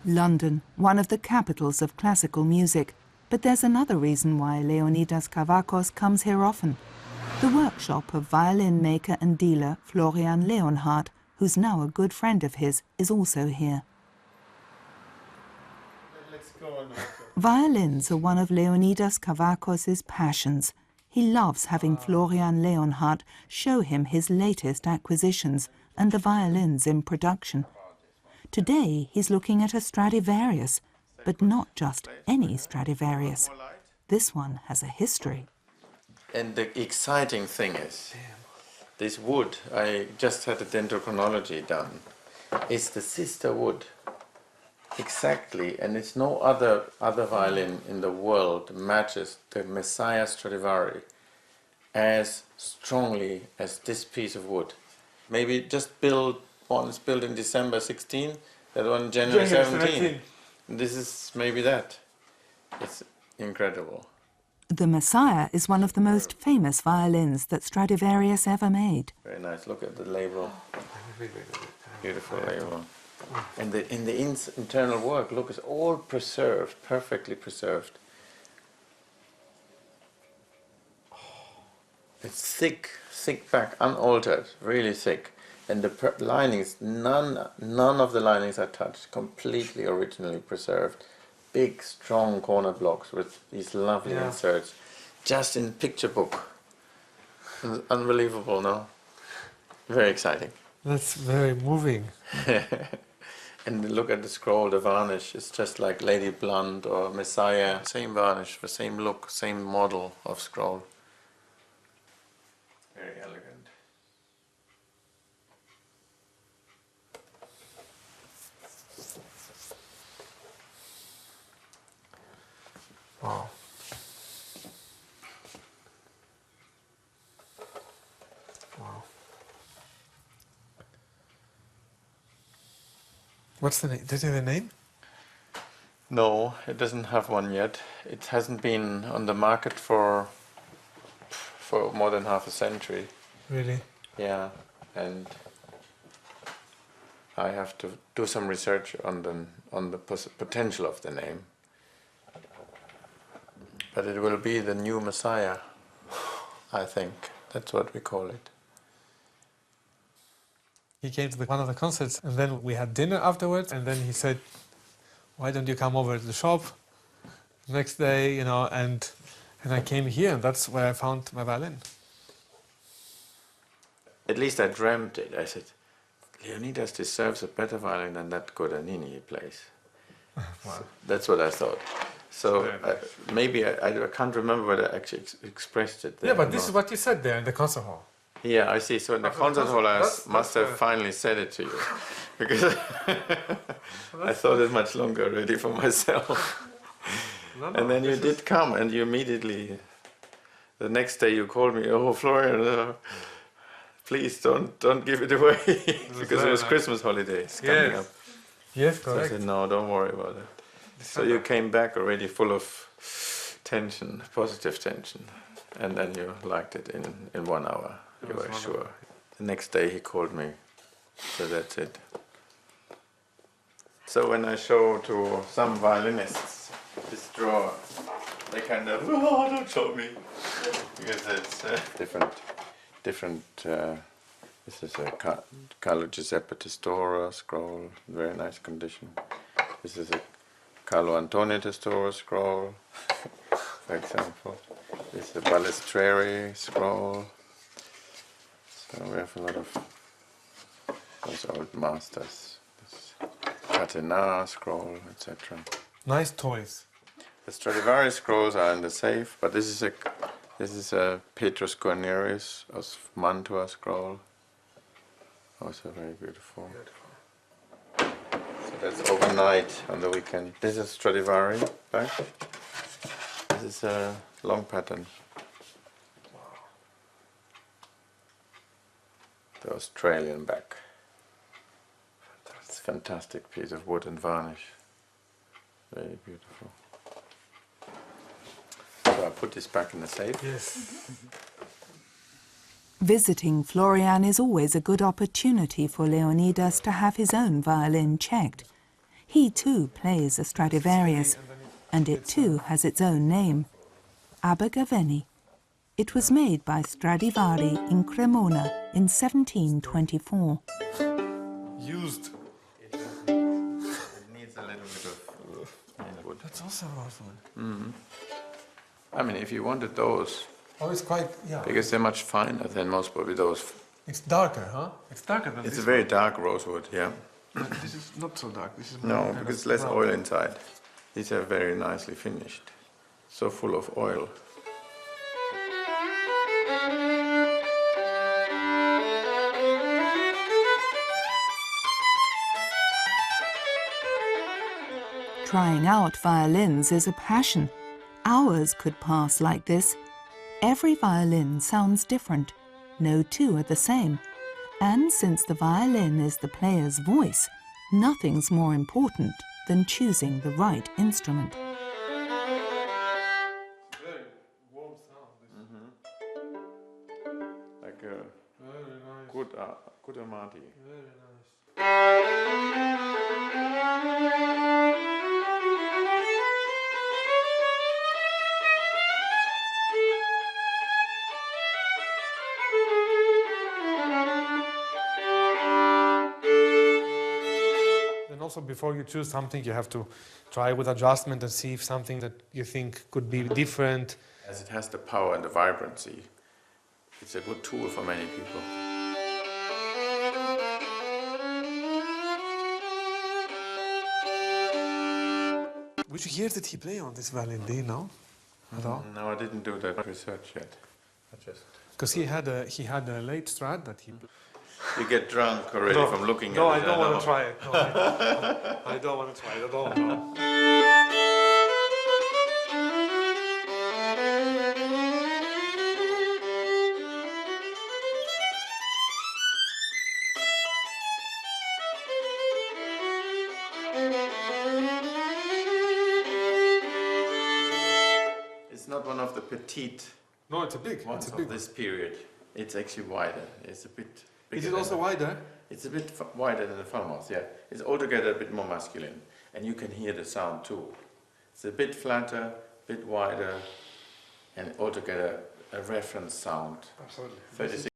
London, one of the capitals of classical music. But there's another reason why Leonidas Kavakos comes here often. The workshop of violin maker and dealer Florian Leonhardt, who's now a good friend of his, is also here. Violins are one of Leonidas Kavakos' passions. He loves having Florian Leonhardt show him his latest acquisitions and the violins in production. Today he's looking at a Stradivarius, but not just any Stradivarius. This one has a history. And the exciting thing is, this wood, I just had a dendrochronology done, is the sister wood. Exactly, and it's no other violin in the world matches the Messiah Stradivari as strongly as this piece of wood. Maybe just one is built in December 16, that one January 17. This is maybe that. It's incredible. The Messiah is one of the most famous violins that Stradivarius ever made. Very nice. Look at the label. Beautiful label. And in the internal work, look, it's all preserved, perfectly preserved. It's thick back, unaltered, really thick. And the linings, none of the linings are touched, completely originally preserved. Big, strong corner blocks with these lovely inserts, just in picture book. Unbelievable, no? Very exciting. That's very moving. And look at the scroll, the varnish, it's just like Lady Blunt or Messiah. Same varnish, the same look, same model of scroll. Very elegant. Wow. Wow. What's the name? Does it have a name? No, it doesn't have one yet. It hasn't been on the market for more than half a century. Really? Yeah, and I have to do some research on the potential of the name. But it will be the new Messiah, I think. That's what we call it. He came to one of the concerts, and then we had dinner afterwards, and then he said, why don't you come over to the shop next day, and I came here, and that's where I found my violin. At least I dreamt it. I said, Leonidas deserves a better violin than that Guadagnini he plays. Wow. So that's what I thought. So maybe I can't remember whether I actually expressed it there. Yeah, but this is what you said there in the concert hall. Yeah, I see. So in the concert hall I must have finally said it to you. Because I thought it much longer already for myself. And then you did come, and you immediately, the next day you called me, oh Florian, please don't give it away. Because it was Christmas holidays coming up. Yes, So I correct. said, no, don't worry about it. So you came back already full of tension, positive tension, and then you liked it in 1 hour, you were sure. The next day he called me, so that's it. So when I show to some violinists this drawer, they kind of, oh, don't show me, because it's different. This is a Carlo Giuseppe Testora scroll, very nice condition. This is a Carlo Antonio Testora scroll, for example. This is a Balestreri scroll. So we have a lot of those old masters. This Catenà scroll, etc. Nice toys. The Stradivari scrolls are in the safe, but this is a Petrus Guarnerius of Mantua scroll. Also very beautiful. So that's overnight on the weekend. This is Stradivari back. This is a long pattern. The Australian back. It's a fantastic piece of wood and varnish. Very beautiful. So I put this back in the safe. Yes. Visiting Florian is always a good opportunity for Leonidas to have his own violin checked. He too plays a Stradivarius, and it too has its own name, Abergavenny. It was made by Stradivari in Cremona in 1724. Used. It needs a little bit of wood. That's also a rosewood. I mean, if you wanted those, Oh, it's quite, yeah. because they're much finer than most probably those. It's darker, huh? It's darker than It's this a very dark rosewood, yeah. one. This is not so dark. This is more No, kind because of less brown. oil inside. These are very nicely finished. So full of oil. Trying out violins is a passion. Hours could pass like this. Every violin sounds different. No two are the same. And since the violin is the player's voice, nothing's more important than choosing the right instrument. Very warm sound. Like a Very nice. good Amati. Very nice. And also, before you choose something, you have to try with adjustment and see if something that you think could be different. As it has the power and the vibrancy, it's a good tool for many people. Which year did he play on this violin? Do you know at all? No, I didn't do that research yet. I just... Because he had a late Strat that he. You get drunk already from looking No, at I it. don't want know. to try it. No, I don't want to try it at all. No. It's not one of the petite No, it's a big. ones It's a of big one. this period. It's actually wider. It's a bit bigger. Is it than also the- wider? It's a bit wider than the Falmouth, yeah. It's altogether a bit more masculine, and you can hear the sound too. It's a bit flatter, a bit wider, and altogether a reference sound. Absolutely. 36.